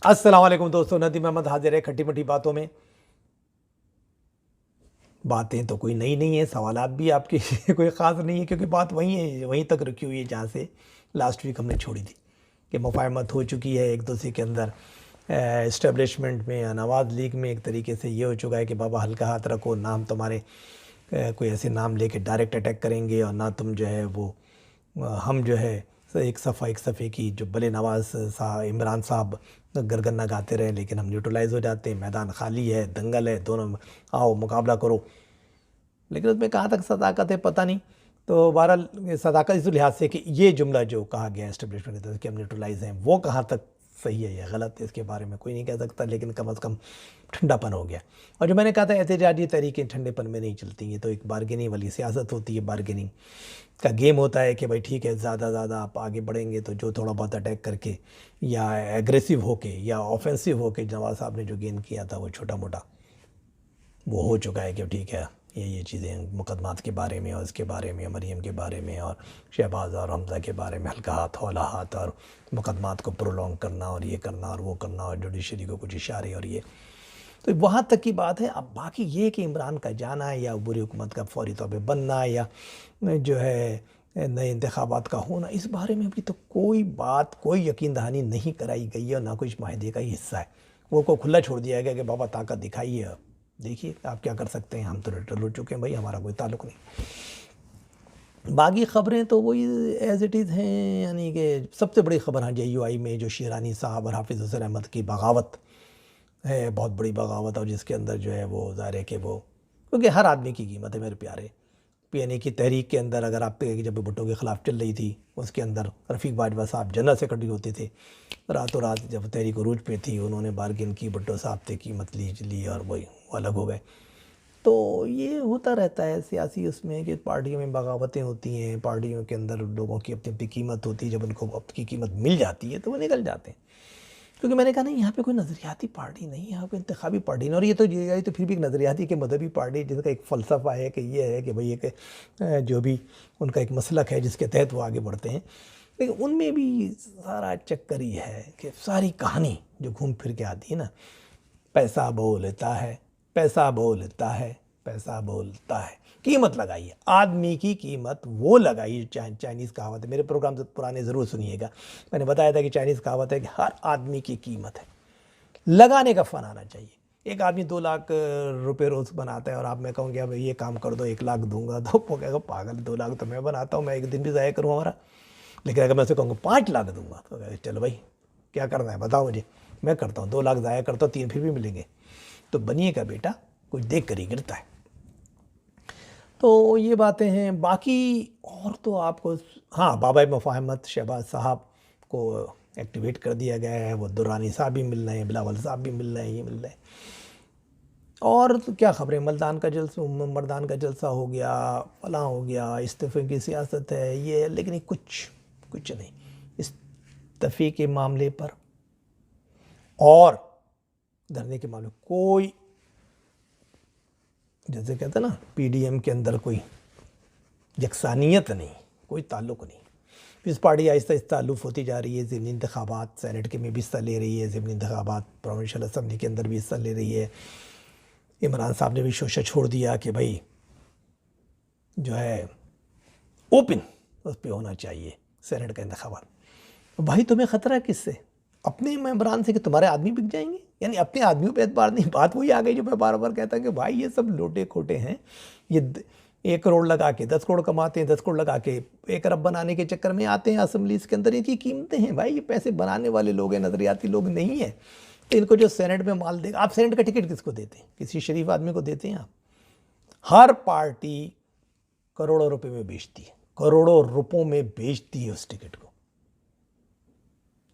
अस्सलाम वालेकुम दोस्तों, नदीम अहमद हाजिर है खट्टी मीठी बातों में। बातें तो कोई नई नहीं है, सवालात भी आपके कोई ख़ास नहीं है, क्योंकि बात वहीं है, वहीं तक रुकी हुई है जहाँ से लास्ट वीक हमने छोड़ी थी कि मुफाहमत हो चुकी है एक दूसरे के अंदर। इस्टेब्लिशमेंट में या नवाज़ लीग में एक तरीके से ये हो चुका है कि बाबा हल्का हाथ रखो, ना हम तुम्हारे कोई ऐसे नाम लेके डायरेक्ट अटैक करेंगे, और ना तुम जो है वो हम जो है एक सफ़े की जो भले नवाज साहब इमरान साहब गरगन्ना गाते रहे, लेकिन हम न्यूट्रलाइज हो जाते हैं। मैदान खाली है, दंगल है, दोनों आओ मुकाबला करो। लेकिन उसमें कहाँ तक सदाकत है पता नहीं। तो बहरहाल सदाकत इस लिहाज से कि ये जुमला जो कहा गया एस्टेब्लिशमेंट की तरफ कि हम न्यूट्रलाइज हैं, वो कहाँ तक सही है या गलत है इसके बारे में कोई नहीं कह सकता, लेकिन कम अज़ कम ठंडापन हो गया। और जो मैंने कहा था एहतजाजी तरीके ठंडेपन में नहीं चलती हैं, तो एक बारगेनिंग वाली सियासत होती है, बारगेनिंग का गेम होता है कि भाई ठीक है, ज़्यादा आप आगे बढ़ेंगे तो जो थोड़ा बहुत अटैक करके या एग्रेसिव होके या ऑफेंसिव होके नवाज साहब ने जो गेन किया था वो छोटा मोटा वो हो चुका है कि ठीक है, ये चीज़ें मुकदमात के बारे में और इसके बारे में, मरीम के बारे में और शहबाज और हमजा के बारे में हल्का हाथ हौला हाथ और मुकदमात को प्रोलॉन्ग करना और ये करना और वो करना और जुडिशरी को कुछ इशारे और ये, तो वहाँ तक की बात है। अब बाकी ये कि इमरान का जाना या बुरी हुकूमत का फौरी तौर पे बनना या जो है नए इंतखाबात का होना, इस बारे में अभी तो कोई बात, कोई यकीन दहानी नहीं कराई गई है और ना कुछ माहिदे का ही हिस्सा है। वो को खुला छोड़ दिया गया कि बाबा ताकत दिखाइए, देखिए आप क्या कर सकते हैं, हम तो रिटर्न हो चुके हैं भाई, हमारा कोई ताल्लुक़ नहीं। बाकी ख़बरें तो वही एज़ इट इज़ हैं, यानी कि सबसे बड़ी ख़बर हाँ JUI में जो शिरानी साहब और हाफिज़ हुसैन अहमद की बगावत है, बहुत बड़ी बगावत, और जिसके अंदर जो है वो ज़ाहिर है कि वो, क्योंकि हर आदमी की कीमत है मेरे प्यारे। PNA की तहरीक के अंदर अगर आप जब भुट्टो के ख़िलाफ़ चल रही थी, उसके अंदर रफ़ीक बाजवा साहब जनरल सेक्रेटरी होते थे, रातों रात जब तहरीक उरूज पे थी उन्होंने बारगेन की, भुट्टो साहब से कीमत ली और वही वो अलग हो गए। तो ये होता रहता है सियासी उसमें कि पार्टियों में बगावतें होती हैं, पार्टियों के अंदर लोगों की अपनी अपनी कीमत होती है, जब उनको अपनी कीमत मिल जाती है तो वो निकल जाते हैं। क्योंकि मैंने कहा ना, यहाँ पे कोई नज़रियाती पार्टी नहीं है, यहाँ पे इंतखाबी पार्टी नहीं। और ये तो फिर भी एक नज़रियाती के मजहबी पार्टी जिनका एक फ़लसफ़ा है कि ये है कि भाई एक जो भी उनका एक मसलक है जिसके तहत वो आगे बढ़ते हैं, लेकिन उनमें भी सारा चक्कर ही है कि सारी कहानी जो घूम फिर के आती है ना, पैसा बोलता है, पैसा बोलता है, पैसा बोलता है। कीमत लगाइए, आदमी की कीमत वो लगाइए। चाइनीज़ कहावत है, मेरे प्रोग्राम से पुराने ज़रूर सुनिएगा, मैंने बताया था कि चाइनीज़ कहावत है कि हर आदमी की कीमत है, लगाने का फ़न आना चाहिए। एक आदमी 2 लाख रुपए रोज़ बनाता है और आप, मैं कहूँगी अब ये काम कर दो 1 लाख दूंगा, तो वो कहेगा पागल, 2 लाख तो मैं बनाता हूँ, मैं एक दिन भी ज़ाया करूँ हमारा। लेकिन अगर मैं उसे कहूँगा 5 लाख दूंगा, तो कहेगा चलो भाई क्या करना है बताओ मुझे, मैं करता हूँ, 2 लाख ज़ाया करता हूँ, 3 फिर भी मिलेंगे। तो बनिएगा बेटा, कुछ देख कर ही गिरता है। तो ये बातें हैं। बाकी और तो आपको, हाँ, बाबा मुफाहमत शहबाज साहब को एक्टिवेट कर दिया गया है, वो दुरानी साहब भी मिल रहे हैं, बिलावल साहब भी मिल रहे हैं, ये मिल रहे हैं। और तो क्या खबरें, मर्दान का जलसा हो गया, फलां हो गया, इस्तीफ़े की सियासत है, ये है, लेकिन कुछ नहीं इस्तीफ़े के मामले पर और धरने के मामले कोई, जैसे कहते हैं ना PDM के अंदर कोई यकसानियत नहीं, कोई ताल्लुक़ नहीं। पीस पार्टी आहिस्ता आहिस्ता ताल्लुफ़ होती जा रही है। ज़िमनी इंतखाबात सेनेट के में भी हिस्सा ले रही है, ज़िमनी इंतखाबात प्रोविंशियल असम्बली के अंदर भी हिस्सा ले रही है। इमरान साहब ने भी शोशा छोड़ दिया कि भाई जो है ओपन उस पर होना चाहिए सेनेट का इंतखाबात। भाई तुम्हें ख़तरा किससे, अपने मेम्बरान से कि तुम्हारे आदमी बिक जाएंगे, यानी अपने आदमियों पे एतबार नहीं। बात वही आ गई जो मैं बार बार कहता हूँ कि भाई ये सब लोटे खोटे हैं। ये 1 करोड़ लगा के 10 करोड़ कमाते हैं, 10 करोड़ लगा के 1 अरब बनाने के चक्कर में आते हैं असम्बलीज़ के अंदर। इनकी कीमतें हैं भाई, ये पैसे बनाने वाले लोग हैं, नज़रियाती लोग नहीं है। तो इनको जो सेनेट में माल देगा, आप सेनेट का टिकट किसको देते हैं, किसी शरीफ आदमी को देते हैं आप। हर पार्टी करोड़ों रुपए में बेचती है, करोड़ों रुपयों में बेचती है उस टिकट को।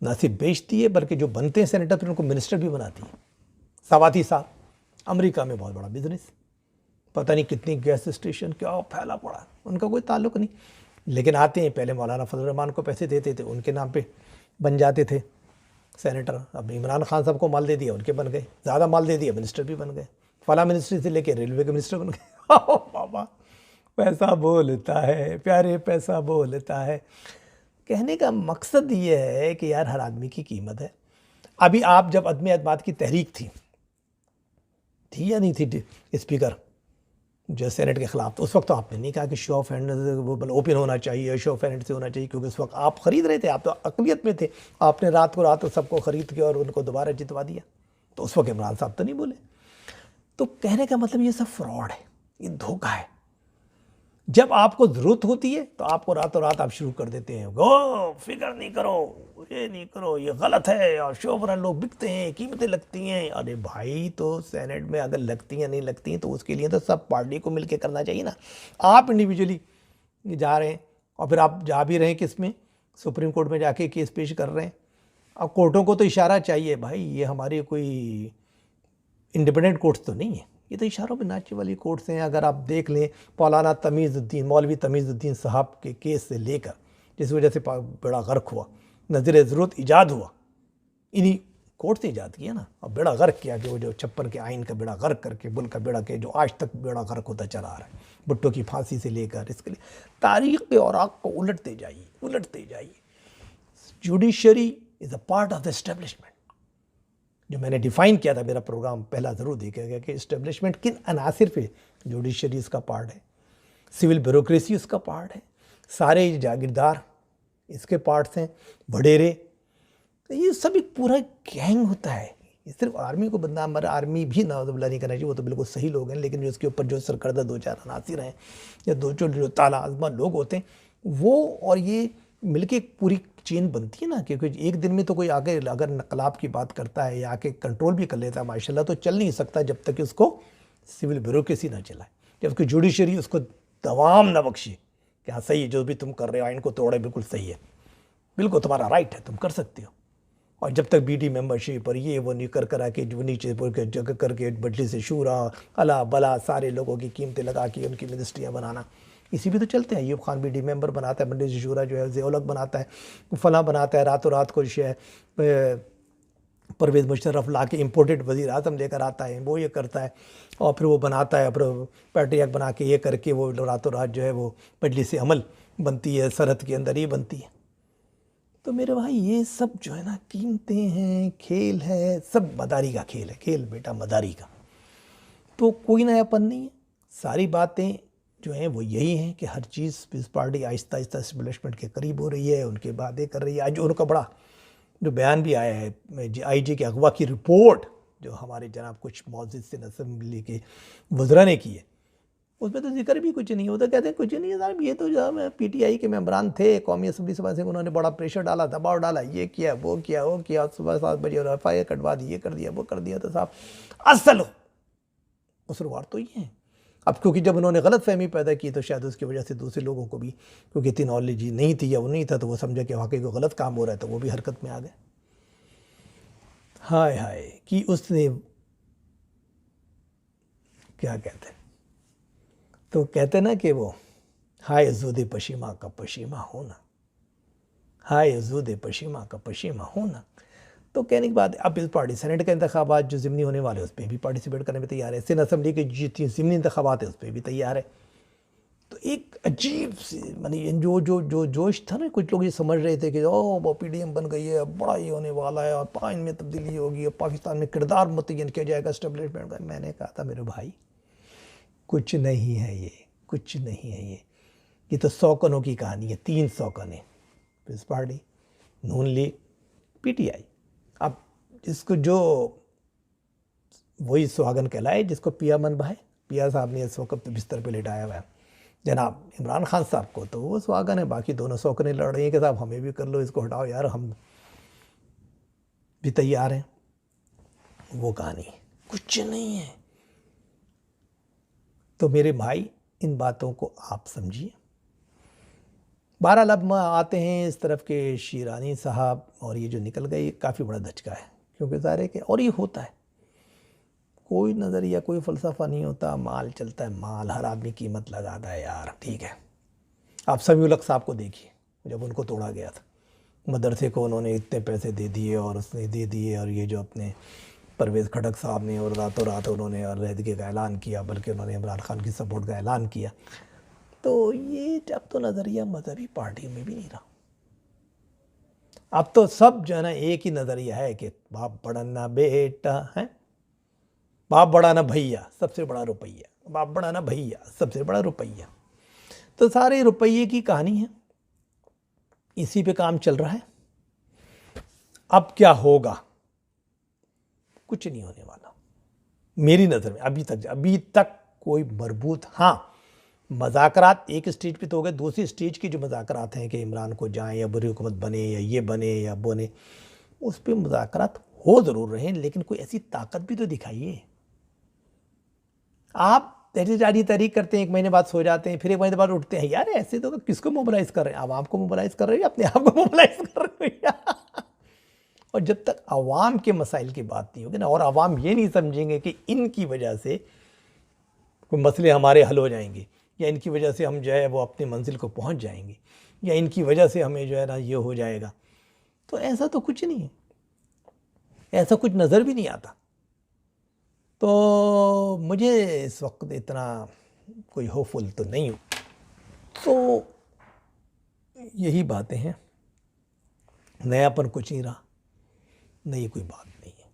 ना सिर्फ बेचती है बल्कि जो बनते हैं सेनेटर फिर उनको मिनिस्टर भी बनाती है। सवाती साहब अमेरिका में बहुत बड़ा बिजनेस, पता नहीं कितनी गैस स्टेशन क्या फैला पड़ा, उनका कोई ताल्लुक नहीं। लेकिन आते हैं, पहले मौलाना फजल रहमान को पैसे देते थे, उनके नाम पे बन जाते थे सेनेटर। अब इमरान खान साहब को माल दे दिया, उनके बन गए, ज़्यादा माल दे दिया, मिनिस्टर भी बन गए। फला मिनिस्ट्री से लेके रेलवे के मिनिस्टर बन गए। बाबा पैसा बोलता है प्यारे, पैसा बोलता है। कहने का मकसद ये है कि यार हर आदमी की कीमत है। अभी आप जब अदम एतमाद की तहरीक थी या नहीं थी स्पीकर जो सेनेट के खिलाफ, तो उस वक्त तो आपने नहीं कहा कि शो ऑफ हैंड वो ओपन होना चाहिए, शो ऑफ हैंड से होना चाहिए, क्योंकि उस वक्त आप खरीद रहे थे, आप तो अक़लियत में थे, आपने रात को रात सबको खरीद के और उनको दोबारा जितवा दिया। तो उस वक्त इमरान साहब तो नहीं बोले। तो कहने का मतलब ये सब फ्रॉड है, ये धोखा है। जब आपको ज़रूरत होती है तो आपको रातों रात आप शुरू कर देते हैं, गो फिक्र नहीं करो, ये नहीं करो, ये गलत है, और शोबरा लोग बिकते हैं, कीमतें लगती हैं। अरे भाई, तो सेनेट में अगर लगती हैं नहीं लगती हैं तो उसके लिए तो सब पार्टी को मिलकर करना चाहिए ना। आप इंडिविजुअली जा रहे हैं और फिर आप जा भी रहे हैं किस में, सुप्रीम कोर्ट में जाके केस पेश कर रहे हैं। अब कोर्टों को तो इशारा चाहिए भाई, ये हमारी कोई इंडिपेंडेंट कोर्ट्स तो नहीं है, ये तो इशारों पे नाचने वाली कोर्ट्स हैं। अगर आप देख लें मौलाना तमीज़ुद्दीन, मौलवी तमीज़ुद्दीन साहब के केस से लेकर जिस वजह से बड़ा गर्क हुआ, नज़र ज़रूरत ईजाद हुआ, इन्हीं कोर्ट से ईजाद किया ना। और बेड़ा गर्क किया कि वो जो 56 के आइन का बेड़ा गर्क करके, बुल का बेड़ा के जो आज तक बेड़ा गर्क होता चला आ रहा है, भुट्टो की फांसी से लेकर इसके लिए तारीख़ के औराक को उलटते जाइए। Judiciary is a part of the establishment. जो मैंने डिफ़ाइन किया था, मेरा प्रोग्राम पहला ज़रूर देखा गया कि इस्टेब्लिशमेंट किन अनासिर पे, जुडिशरी उसका पार्ट है, सिविल ब्यूरोक्रेसी उसका पार्ट है, सारे जागीरदार इसके पार्ट्स हैं, वडेरे, ये सब एक पूरा गैंग होता है। ये सिर्फ आर्मी को बदनाम, आर्मी भी नाउज़ुबिल्लाह नहीं करना चाहिए, वो तो बिल्कुल सही लोग हैं, लेकिन जो इसके ऊपर जो सरकर्दा 2-4 अनासिर हैं या जो ताला आज़मा लोग होते हैं, वो और ये मिलके एक पूरी चेन बनती है ना। क्योंकि एक दिन में तो कोई आगे अगर नकलाब की बात करता है या आके कंट्रोल भी कर लेता है माशाल्लाह, तो चल नहीं सकता जब तक कि उसको सिविल ब्यूरोक्रेसी ना चलाए, जबकि जुडिशरी उसको दवाम ना बख्शे कि हाँ सही है, जो भी तुम कर रहे हो आइन को तोड़े, बिल्कुल सही है, बिल्कुल तुम्हारा राइट है, तुम कर सकते हो। और जब तक बीडी मेंबरशिप और ये वो नहीं कर आके जो नीचे जगह करके मजलिस शूरा अला बला सारे लोगों की कीमतें लगा के उनकी मिनिस्ट्रियाँ बनाना, इसी भी तो चलते हैं। अयूब खान बीडी मेंबर बनाता है, मजलिस शूरा जो है ज़ियोलग बनाता है, फला बनाता है, रातों रात को परवेज़ मुशर्रफ ला के इम्पोर्टेड वज़ीर आज़म लेकर आता है, वो ये करता है और फिर वो बनाता है, फिर पैट्रियाक बना के ये करके वो रातों रात जो है वो मजलिस अमल बनती है, सरहद के अंदर ये बनती है। तो मेरे भाई ये सब जो है ना कीमतें हैं, खेल है, सब मदारी का खेल है, खेल बेटा मदारी का। तो कोई नयापन नहीं है, सारी बातें जो हैं वो यही हैं कि हर चीज़ piece party Aahista Aahista establishment के करीब हो रही है, उनके बातें कर रही है। आज उनका बड़ा जो बयान भी आया है IG के अगवा की रिपोर्ट जो हमारे जनाब कुछ मौजूद से असम्बली के वज़रा ने की है, उसमें तो जिक्र भी कुछ नहीं होता। कहते हैं कुछ नहीं है साहब, ये तो जब PTI के मेंबरान थे कौमी असम्बली सभा से, उन्होंने बड़ा प्रेशर डाला, दबाव डाला, ये किया वो किया, सुबह 7 बजे और FIR कटवा दी, ये कर दिया वो कर दिया। तो साहब असल कसुरवार तो ये है। अब क्योंकि जब उन्होंने गलत फहमी पैदा की तो शायद उसकी वजह से दूसरे लोगों को भी, क्योंकि इतनी नॉलेज नहीं थी या वो नहीं था, तो वो समझा कि वाकई को गलत काम हो रहा है, तो वो भी हरकत में आ गए। हाय हाय कि उसने क्या कहते हैं, तो कहते ना कि वो हाय ज़ूद पशीमा का पशीमा होना, हाय ज़ूद पशीमा का पशीमा होना। तो कहने की बात है, अब इस पार्टी सेनेट का इंतखाबात जो ज़िमनी होने वाले उस पर भी पार्टिसिपेट करने में तैयार है, सिंध असम्बली के जितनी ज़िमनी इंतखाबात है उस पर भी तैयार है। तो एक अजीब सी मानी जो जोश था ना, कुछ लोग ये समझ रहे थे कि ओ वो PDM बन गई है, बड़ा ही होने वाला है और पाइन में तब्दीली होगी और पाकिस्तान में किरदार मुतय्यन किया जाएगा एस्टेब्लिशमेंट का। मैंने कहा था मेरे भाई कुछ नहीं है ये, कुछ नहीं है ये तो 100 कनों की कहानी है, 300 कने पीस पार्टी, नून लीग, PTI। अब जिसको जो वही सुहागन कहलाए जिसको पिया मन भाए, पिया साहब ने इस वक्त बिस्तर पे लेटाया हुआ है जनाब इमरान खान साहब को, तो वो सुहागन है, बाकी दोनों सौकने लड़ रही हैं कि साहब हमें भी कर लो, इसको हटाओ यार, हम भी तैयार हैं। वो कहानी कुछ नहीं है। तो मेरे भाई इन बातों को आप समझिए। बहरहाल अब आते हैं इस तरफ के शीरानी साहब, और ये जो निकल गए ये काफ़ी बड़ा धचका है, क्योंकि ज़ाहिर है कि और ये होता है, कोई नज़रिया कोई फ़लसफ़ा नहीं होता, माल चलता है, माल हर आदमी कीमत लगाता है यार, ठीक है। आप समीउल हक साहब को देखिए, जब उनको तोड़ा गया था, मदरसे को उन्होंने इतने पैसे दे दिए और उसने दे दिए, और ये जो अपने परवेज़ खटक साहब ने और रातों रात उन्होंने अलहदगी का ऐलान किया, बल्कि उन्होंने इमरान खान की सपोर्ट का ऐलान किया। तो ये अब तो नज़रिया मजहबी पार्टी में भी नहीं रहा, अब तो सब जो है ना एक ही नज़रिया है कि बाप बड़ा ना बेटा है, बाप बड़ा ना भैया सबसे बड़ा रुपया, बाप बड़ा ना भैया सबसे बड़ा रुपया। तो सारे रुपये की कहानी है, इसी पे काम चल रहा है। अब क्या होगा, कुछ नहीं होने वाला मेरी नज़र में अभी तक कोई मरबूत, हाँ मज़ाकरात एक स्टेज पे तो हो गए, दूसरी स्टेज की जो मज़ाकरात हैं कि इमरान को जाएं या बुरी हुकूमत बने या ये बने या बने, उस पर मज़ाकरात हो ज़रूर रहे हैं, लेकिन कोई ऐसी ताकत भी तो दिखाइए। आप तहरीक तहरीक करते हैं, 1 महीने बाद सो जाते हैं, फिर 1 महीने बाद उठते हैं, यार ऐसे तो किसको मोबलाइज़ कर रहे हैं, आवाम को मोबलाइज़ कर रहे हैं, अपने आप को मोबलाइज़ कर रहे हैं। और जब तक आवाम के मसाइल की बात नहीं होगी ना, और आवाम ये नहीं समझेंगे कि इनकी वजह से कोई मसले हमारे हल हो जाएंगे, या इनकी वजह से हम जो है वो अपनी मंजिल को पहुंच जाएंगे, या इनकी वजह से हमें जो है ना ये हो जाएगा, तो ऐसा तो कुछ नहीं है, ऐसा कुछ नज़र भी नहीं आता। तो मुझे इस वक्त इतना कोई होपफुल तो नहीं हूँ। तो यही बातें हैं, नयापन कुछ नहीं रहा, नई कोई बात नहीं है।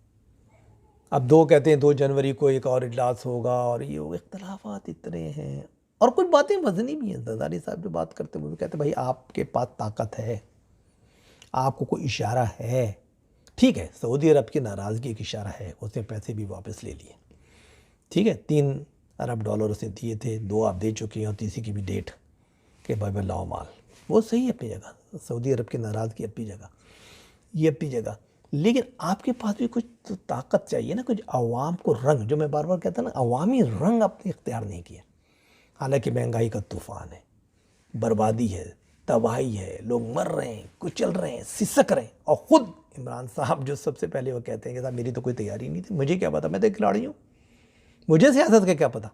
अब 2 कहते हैं 2 जनवरी को एक और इजलास होगा और ये इख्तलाफात इतने हैं, और कुछ बातें वजनी भी हैं। जरदारी साहब जो बात करते हैं वो भी कहते हैं भाई आपके पास ताकत है, आपको कोई इशारा है, ठीक है सऊदी अरब की नाराज़गी एक इशारा है, उसने पैसे भी वापस ले लिए, ठीक है 3 अरब डॉलर उसे दिए थे, 2 आप दे चुके हैं और तीसरी की भी डेट के भाई लाओ माल, वो सही है अपनी जगह, सऊदी अरब की नाराज़गी अपनी जगह, ये अपनी जगह, लेकिन आपके पास भी कुछ तो ताकत चाहिए ना, कुछ अवाम को रंग, जो मैं बार बार कहता ना, अवामी रंग आपने इख्तियार नहीं किया। हालांकि महंगाई का तूफ़ान है, बर्बादी है, तबाही है, लोग मर रहे हैं, कुचल रहे हैं, सिसक रहे हैं, और ख़ुद इमरान साहब जो सबसे पहले वो कहते हैं कि साहब मेरी तो कोई तैयारी नहीं थी, मुझे क्या पता, मैं तो एक खिलाड़ी हूँ, मुझे सियासत का क्या पता।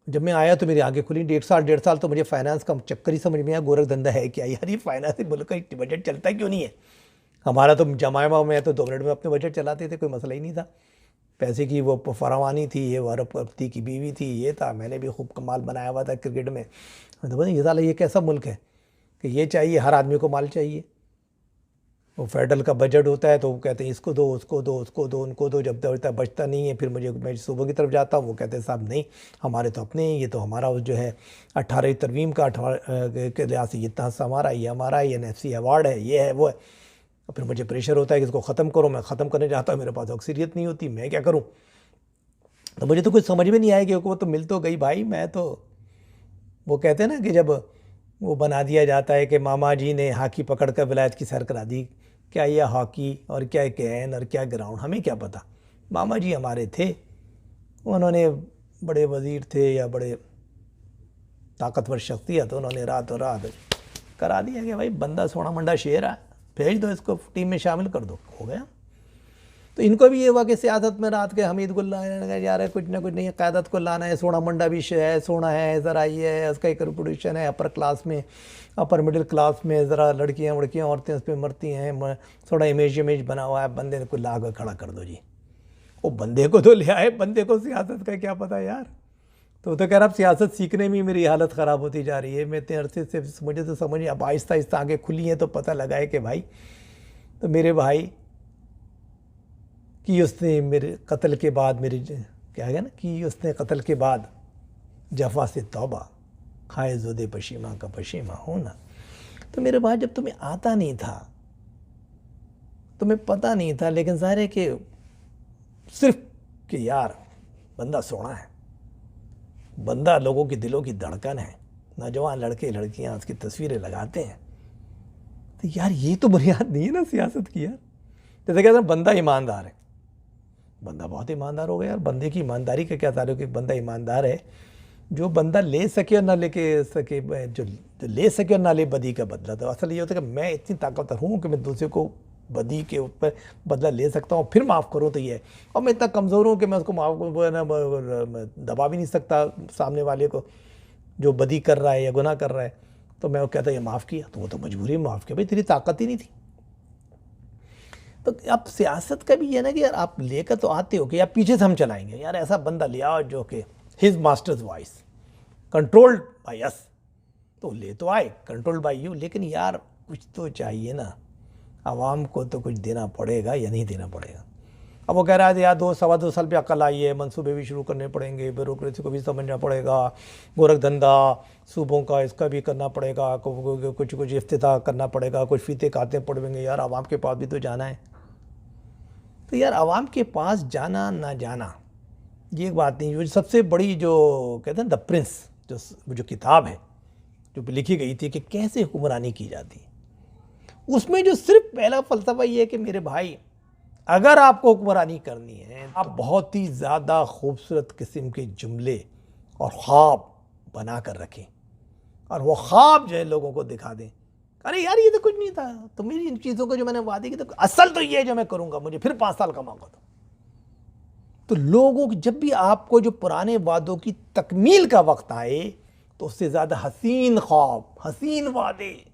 जब मैं आया तो मेरी आंखें खुली, 1.5 साल तो मुझे फाइनेंस का चक्कर ही समझ में आया, गोरख धंधा है क्या यार, ये फाइनेंस मुल्क का बजट चलता क्यों नहीं है। हमारा तो जमायमा में तो 2 मिनट में अपने बजट चलाते थे, कोई मसला ही नहीं था, पैसे की वो फरावानी थी, ये अरबपति की बीवी थी, ये था, मैंने भी खूब कमाल बनाया हुआ था क्रिकेट में। तो बोले ये साला ये कैसा मुल्क है कि ये चाहिए, हर आदमी को माल चाहिए। वो फेडरल का बजट होता है तो वो कहते हैं इसको दो, उसको दो, उसको दो, उनको दो, जब तक बचता नहीं है फिर मैं सूबों की तरफ जाता हूँ, वो कहते हैं साहब नहीं हमारे तो अपने हैं, ये तो हमारा जो है 18वीं तरमीम का 18 के लिहाज से इतना हिस्सा हमारा, ये हमारा, ये NFC अवार्ड है, ये है वो है। और फिर मुझे प्रेशर होता है कि इसको ख़त्म करो, मैं ख़त्म करने जाता हूँ, मेरे पास अक्सरियत नहीं होती, मैं क्या करूँ। तो मुझे तो कुछ समझ में नहीं आया कि वो तो मिल तो गई भाई, मैं तो वो कहते हैं ना कि जब वो बना दिया जाता है कि मामा जी ने हॉकी पकड़ कर विलायत की सैर करा दी, क्या यह हॉकी और क्या कैन और क्या ग्राउंड, हमें क्या पता। मामा जी हमारे थे, उन्होंने बड़े वज़ीर थे या बड़े ताकतवर शख्सियत, उन्होंने रातों रात करा दिया कि भाई बंदा सोना मंडा शेर है, भेज दो इसको, टीम में शामिल कर दो, हो गया। तो इनको भी ये हुआ कि सियासत में रात के हमीद गुल्ला यार कुछ ना कुछ नहीं, क़यादत को लाना है, सोना मंडा भी है, सोना है, ज़रा ये है, उसका एक रिप्यूटेशन है अपर क्लास में, अपर मिडिल क्लास में, ज़रा लड़कियाँ वड़कियाँ औरतें उस पर मरती हैं, थोड़ा इमेज बना हुआ है, बंदे को ला कर खड़ा कर दो जी। वो बंदे को तो ले आए, बंदे को सियासत का क्या पता यार। तो कह रहा अब सियासत सीखने में मेरी हालत ख़राब होती जा रही है, मैं इतने अरसे से मुझे तो समझ, अब आहिस्ता आहिस्ता आगे खुली हैं तो पता लगा है कि भाई, तो मेरे भाई कि उसने मेरे कत्ल के बाद मेरी क्या है ना कि उसने कत्ल के बाद जफ़ा से तौबा, खाए ज़ुदे पशीमा का पशीमा होना। तो मेरे भाई जब तुम्हें आता नहीं था, तुम्हें पता नहीं था, लेकिन ज़ाहिर है कि सिर्फ कि यार बंदा सोना है, बंदा लोगों के दिलों की धड़कन है, नौजवान लड़के लड़कियां उसकी तस्वीरें लगाते हैं, तो यार ये तो बुनियाद नहीं है ना सियासत की यार। जैसे कहते हैं बंदा ईमानदार है, बंदा बहुत ईमानदार हो गया यार, बंदे की ईमानदारी का क्या ताल्लुक है। बंदा ईमानदार है जो बंदा ले सके और ना लेके सके, जो ले सके और ना ले बदी का बदला। तो असल ये होता है कि मैं इतनी ताकतवर हूँ कि मैं दूसरे को बदी के ऊपर बदला ले सकता हूँ, फिर माफ़ करूँ तो ये है, और मैं इतना कमज़ोर हूँ कि मैं उसको माफ़ दबा भी नहीं सकता सामने वाले को जो बदी कर रहा है या गुनाह कर रहा है। तो मैं वो कहता ये माफ़ किया, तो वो तो मजबूरी में माफ़ किया, भाई तेरी ताकत ही नहीं थी। तो अब सियासत का भी ये ना कि यार आप लेकर तो आते हो कि यार पीछे से हम चलाएंगे, यार ऐसा बंदा ले आओ जो कि his masters voice controlled by us, तो ले तो आए कंट्रोल्ड बाय यू, लेकिन यार कुछ तो चाहिए ना। आवाम को तो कुछ देना पड़ेगा या नहीं देना पड़ेगा। अब वो कह रहा है यार 2 सवा 2 साल पे अकल आई है, मंसूबे भी शुरू करने पड़ेंगे, ब्यूरोक्रेसी को भी समझना पड़ेगा, गोरख धंधा सूबों का इसका भी करना पड़ेगा, कुछ कुछ इफ्तिताह करना पड़ेगा, कुछ फीते काटने पड़ेंगे। यार आवाम के पास भी तो जाना है। तो यार आवाम के पास जाना ना जाना ये एक बात नहीं। जो सबसे बड़ी जो कहते हैं द प्रिंस, जो किताब है जो लिखी गई थी कि कैसे हुक्मरानी की जाती है, उसमें जो सिर्फ पहला फ़लसफ़ा ये है कि मेरे भाई अगर आपको हुक्मरानी करनी है आप बहुत ही ज़्यादा खूबसूरत किस्म के जुमले और ख्वाब बना कर रखें और वो ख्वाब जो है लोगों को दिखा दें। अरे यार ये तो कुछ नहीं था, तो मेरी इन चीज़ों को जो मैंने वादे की तो असल तो ये जो मैं करूँगा, मुझे फिर 5 साल का मौका दो। तो लोगों की जब भी आपको जो पुराने वादों की तकमील का वक्त आए तो उससे ज़्यादा हसीन ख्वाब, हसीन वादे,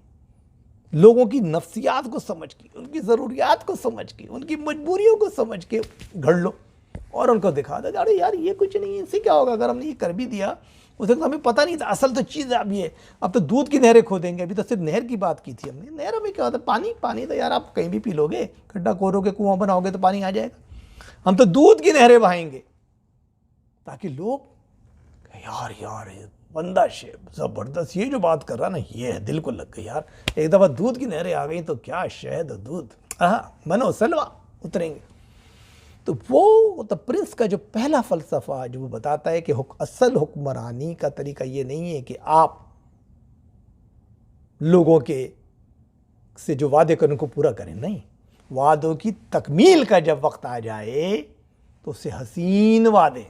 लोगों की नफ्सियात को समझ के, उनकी ज़रूरियात को समझ के, उनकी मजबूरियों को समझ के घड़ लो और उनको दिखा दो। अरे यार ये कुछ नहीं है, इससे क्या होगा अगर हमने ये कर भी दिया। उस वक्त हमें पता नहीं था, असल तो चीज़ अब ये, अब तो दूध की नहरें खोदेंगे। अभी तो सिर्फ नहर की बात की थी हमने। नहर में क्या होता है, पानी, पानी तो यार आप कहीं भी पी लोगे, खड्डा खोदोगे, कुआं बनाओगे तो पानी आ जाएगा। हम तो दूध की नहरें बहाएंगे ताकि लोग यार ये बंदा शेब ज़बरदस्त, ये जो बात कर रहा ना ये है, दिल को लग गई यार। एक दफ़ा दूध की नहरें आ गई तो क्या शहद और दूध, मनो सलवा उतरेंगे। तो वो द प्रिंस का जो पहला फ़लसफ़ा जो वो बताता है कि असल हुक्मरानी का तरीका ये नहीं है कि आप लोगों के से जो वादे करें उनको पूरा करें, नहीं, वादों की तकमील का जब वक्त आ जाए तो उससे हसीन वादे,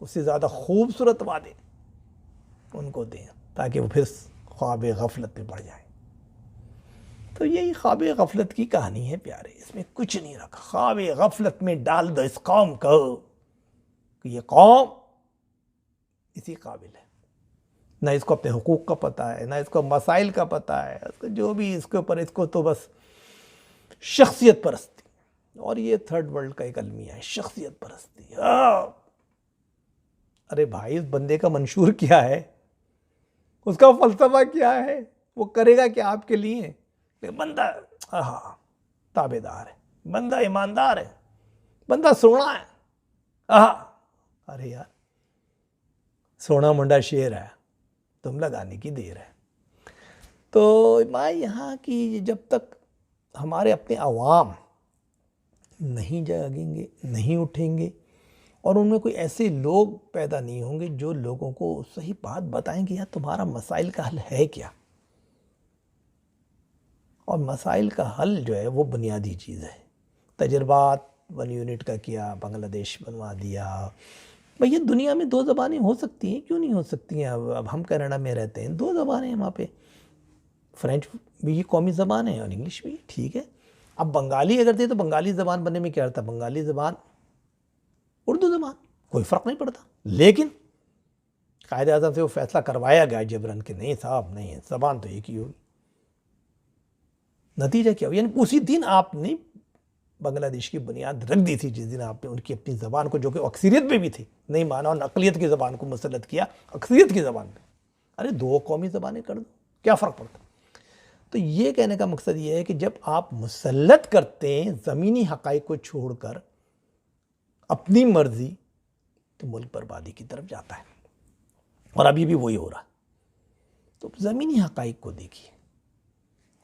उससे ज़्यादा खूबसूरत वादे उनको दें ताकि वो फिर ख्वाब गफलत में बढ़ जाए। तो यही ख्वाब गफलत की कहानी है प्यारे, इसमें कुछ नहीं रखा। ख्वाब गफलत में डाल दो इस कौम को कि ये कौम इसी काबिल है, ना इसको अपने हुकूक का पता है, ना इसको मसाइल का पता है, इसको जो भी इसके ऊपर, इसको तो बस शख्सियत परस्ती, और ये थर्ड वर्ल्ड का एक अलमिया है, शख्सियत परस्ती। अरे भाई, इस बंदे का मंशूर क्या है, उसका फलसफा क्या है, वो करेगा क्या आपके लिए? बंदा ताबेदार है, बंदा ईमानदार है, बंदा सोना है। अरे यार, सोना मुंडा शेर है, तुम लगाने की देर है। तो मैं यहाँ की जब तक हमारे अपने अवाम नहीं जागेंगे, नहीं उठेंगे और उनमें कोई ऐसे लोग पैदा नहीं होंगे जो लोगों को सही बात बताएंगे यार तुम्हारा मसाइल का हल है क्या। और मसाइल का हल जो है वो बुनियादी चीज़ है। तजर्बात 1 यूनिट का किया, बांग्लादेश बनवा दिया। भैया दुनिया में 2 ज़बानें हो सकती हैं, क्यों नहीं हो सकती हैं? अब हम कनाडा में रहते हैं, 2 ज़बानें हैं वहाँ पे, फ्रेंच भी कौमी ज़बान है और इंग्लिश भी, ठीक है। अब बंगाली अगर थे तो बंगाली ज़बान बनने में क्या रहता, बंगाली ज़बान उर्दू ज़बान, कोई फ़र्क नहीं पड़ता। लेकिन कायदे आज़म से वो फैसला करवाया गया जबरन कि नहीं साहब, नहीं है, ज़बान तो एक ही होगी। नतीजा क्या हुआ, यानी उसी दिन आपने बांग्लादेश की बुनियाद रख दी थी, जिस दिन आपने उनकी अपनी ज़बान को, जो कि अक्सरियत में भी थी, नहीं माना और अक़लियत की ज़बान को मुसल्लत किया अक्सरियत की ज़बान पे। अरे 2 कौमी ज़बानें कर दो, क्या फ़र्क पड़ता। तो ये कहने का मकसद ये है कि जब आप मुसल्लत करते हैं ज़मीनी हक़ाइक़ को छोड़कर अपनी मर्ज़ी, तो मुल्क बर्बादी की तरफ जाता है, और अभी भी वही हो रहा। तो ज़मीनी हक़ाइक़ को देखिए,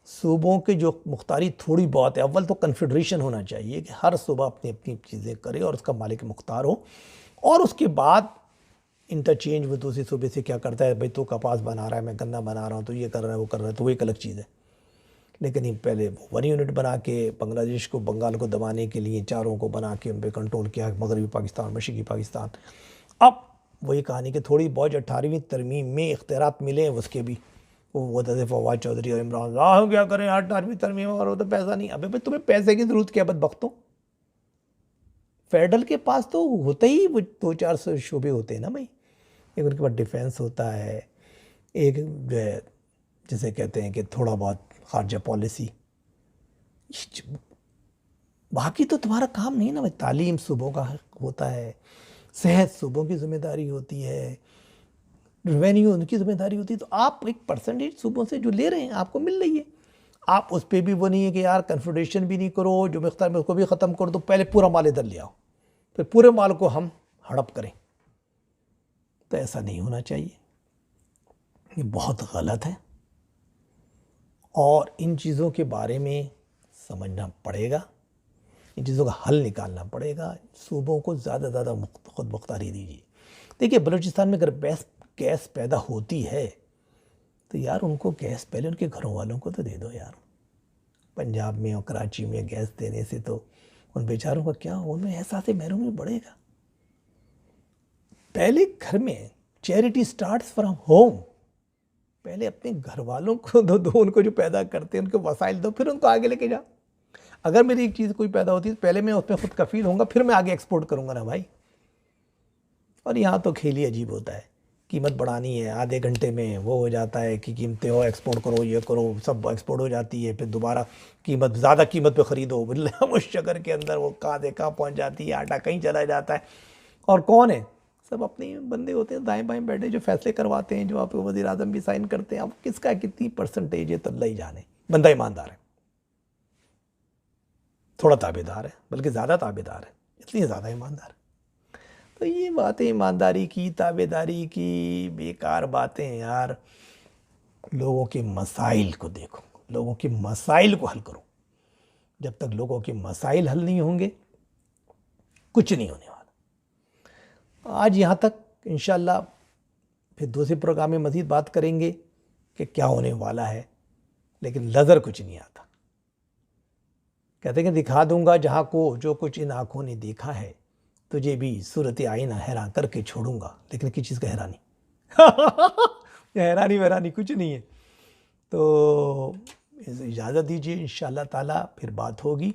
सूबों के जो मुख्तारी थोड़ी बहुत है, अव्वल तो कन्फेडरेशन होना चाहिए कि हर सूबा अपनी अपनी चीज़ें करे और उसका मालिक मुख्तार हो, और उसके बाद इंटरचेंज वो दूसरे सूबे से क्या करता है, भाई तो कपास बना रहा है, मैं गन्ना बना रहा हूँ, तो ये कर रहा है, वो कर रहा है, तो वो एक अलग चीज़ है। लेकिन ये पहले 1 यूनिट बना के बांग्लादेश को, बंगाल को दबाने के लिए चारों को बना के उन पर कंट्रोल किया, मगरबी पाकिस्तान, मशरक़ी पाकिस्तान। अब वही कहानी कि थोड़ी बहुत 18वीं तरमीम में इख्तियारात मिले, उसके भी वो फवाद चौधरी और इमरान हम क्या करें 18वीं तरमीम, और वो तो पैसा नहीं। अबे भाई तुम्हें पैसे की ज़रूरत क्या बदबख्तों, फेडरल के पास तो होते ही वो 200-400 शोबे होते हैं ना भाई। एक उनके पास डिफेंस होता है, एक जो है जिसे कहते हैं कि थोड़ा बहुत खारजा पॉलिसी, बाकी तो तुम्हारा काम नहीं ना भाई। तालीम सूबों का होता है, सेहत सूबों की जिम्मेदारी होती है, रेवेन्यू उनकी जिम्मेदारी होती है। तो आप एक परसेंटेज सूबों से जो ले रहे हैं आपको मिल रही है। आप उस पर भी वो नहीं है कि यार कन्फेडरेशन भी नहीं करो, जो मिख्तार में उसको भी ख़त्म कर दो, पहले पूरा माल इधर ले आओ, फिर पूरे माल को हम हड़प करें। तो ऐसा नहीं होना चाहिए, ये बहुत गलत है और इन चीज़ों के बारे में समझना पड़ेगा, इन चीज़ों का हल निकालना पड़ेगा। सूबों को ज़्यादा ज़्यादा खुद मुख्तारी दीजिए। देखिए बलूचिस्तान में अगर गैस पैदा होती है तो यार उनको गैस पहले उनके घरों वालों को तो दे दो यार। पंजाब में और कराची में गैस देने से तो उन बेचारों का क्या, उनमें एहसास महरूमी बढ़ेगा। पहले घर में चैरिटी स्टार्ट्स फ्रॉम होम, पहले अपने घर वालों को दो, उनको जो पैदा करते हैं उनको वसाइल दो, फिर उनको आगे लेके जाओ। अगर मेरी एक चीज़ कोई पैदा होती है तो पहले मैं उस पर खुद कफील होऊंगा, फिर मैं आगे एक्सपोर्ट करूंगा ना भाई। और यहाँ तो खेल ही अजीब होता है, कीमत बढ़ानी है, आधे घंटे में वो हो जाता है कि कीमतें हो, एक्सपोर्ट करो, ये करो, सब एक्सपोर्ट हो जाती है, फिर दोबारा कीमत ज़्यादा कीमत पे ख़रीदो, वो शक्कर के अंदर वो कहाँ से कहाँ पहुँच जाती है, आटा कहीं चला जाता है। और कौन है, सब अपने बंदे होते हैं दाएं बाएं बैठे जो फैसले करवाते हैं, जो आप वज़ीर आज़म भी साइन करते हैं। अब किसका कितनी परसेंटेज है तो अल्लाह ही जाने। बंदा ईमानदार है, थोड़ा ताबेदार है, बल्कि ज़्यादा ताबेदार है, इसलिए ज़्यादा ईमानदार है। तो ये बातें ईमानदारी की, ताबेदारी की बेकार बातें हैं यार। लोगों के मसाइल को देखो, लोगों के मसाइल को हल करो। जब तक लोगों के मसाइल हल नहीं होंगे कुछ नहीं होने वाला। आज यहाँ तक, इंशाल्लाह फिर दूसरे प्रोग्राम में मज़ीद बात करेंगे कि क्या होने वाला है, लेकिन नज़र कुछ नहीं आता। कहते हैं कि दिखा दूंगा जहाँ को जो कुछ इन आँखों ने देखा है, तुझे भी सूरत आईना हैरान करके छोड़ूंगा। लेकिन किस चीज़ का हैरानी हैरानी वैरानी कुछ नहीं है। तो इजाज़त दीजिए, इंशाअल्लाह ताला फिर बात होगी।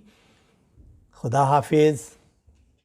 खुदा हाफिज़।